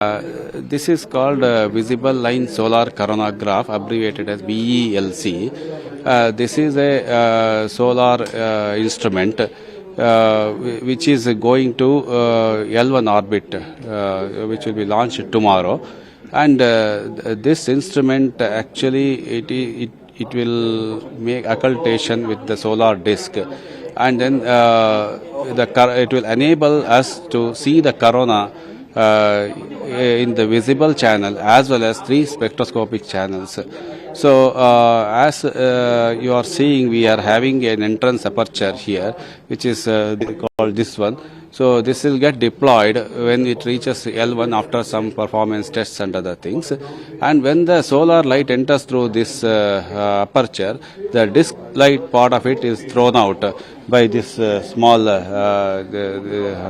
This is called Visible Line Solar Coronagraph, abbreviated as VELC. This is a solar instrument which is going to L1 orbit, which will be launched tomorrow. And this instrument actually it will make occultation with the solar disk, and then it will enable us to see the corona in the visible channel as well as three spectroscopic channels. So as you are seeing, we are having an entrance aperture here, which is called this one. So this will get deployed when it reaches L1 after some performance tests and other things. And when the solar light enters through this aperture, the disk light part of it is thrown out by this small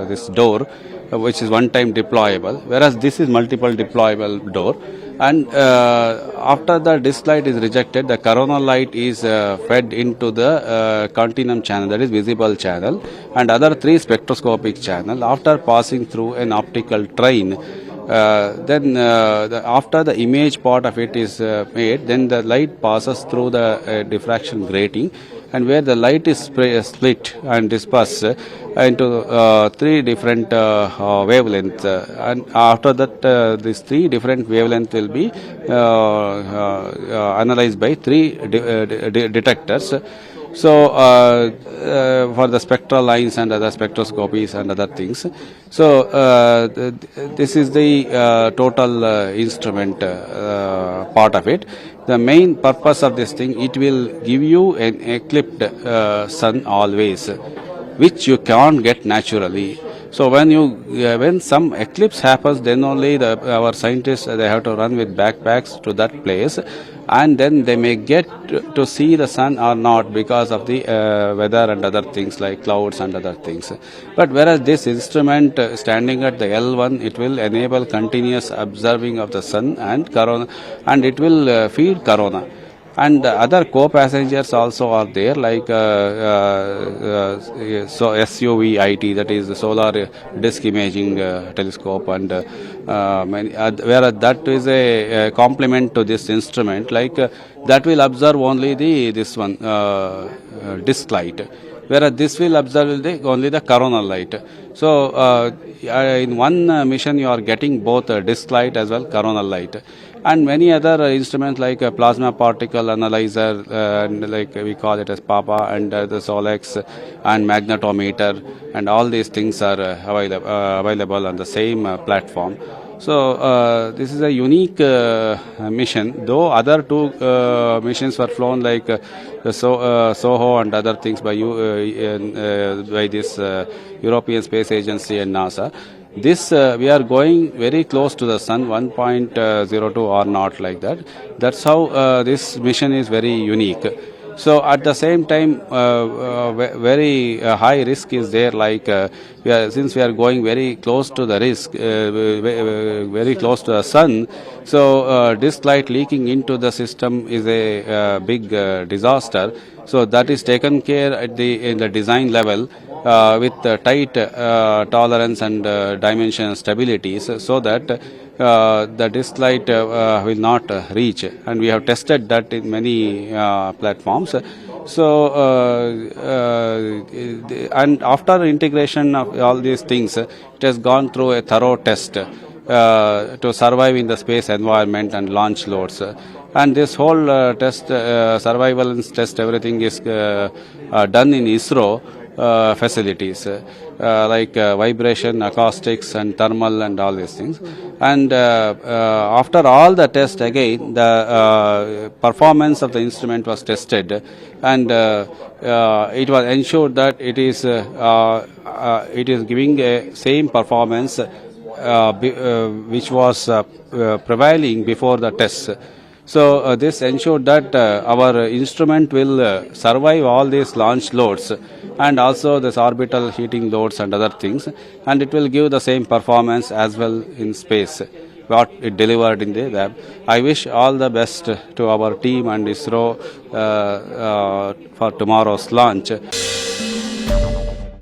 this door, which is one time deployable, whereas this is multiple deployable door. And after the disk light is rejected, the coronal light is fed into the continuum channel, that is visible channel, and other three spectroscopic channel. After passing through an optical train, then after the image part of it is made, then the light passes through the diffraction grating, and where the light is split and dispersed into three different wavelengths, and after that these three different wavelengths will be analyzed by three detectors. So for the spectral lines and other spectroscopies and other things. So this is the total instrument part of it. The main purpose of this thing, it will give you an eclipsed sun always, which you can't get naturally. So when some eclipse happens, then only our scientists, they have to run with backpacks to that place, and then they may get to see the sun or not because of the weather and other things like clouds and other things. But whereas this instrument standing at the L1, it will enable continuous observing of the sun and corona, and it will feed corona. And other co-passengers also are there, like so SUVIT, that is the Solar Disk Imaging Telescope, and whereas that is a complement to this instrument, like that will observe only this one disk light, whereas this will observe only the coronal light. So in one mission you are getting both disk light as well coronal light. And many other instruments like a plasma particle analyzer, and like we call it as PAPA, and the SOLEX and magnetometer, and all these things are available on the same platform. So this is a unique mission, though other two missions were flown like SOHO and other things by this European Space Agency and NASA. This we are going very close to the sun, 1.02 or not, like that. That's how this mission is very unique. So at the same time, very high risk is there. Like since we are going very close to the risk, very close to the sun, so disk light leaking into the system is a big disaster. So that is taken care at in the design level with tight tolerance and dimension stabilities, so that the disk light will not reach, and we have tested that in many platforms. So and after integration of all these things, it has gone through a thorough test to survive in the space environment and launch loads. And this whole test, survivalence test, everything is done in ISRO facilities, like vibration, acoustics, and thermal, and all these things. And after all the tests, again the performance of the instrument was tested, and it was ensured that it is giving a same performance which was prevailing before the tests. So this ensured that our instrument will survive all these launch loads, and also this orbital heating loads and other things, and it will give the same performance as well in space what it delivered in the lab. I wish all the best to our team and ISRO for tomorrow's launch.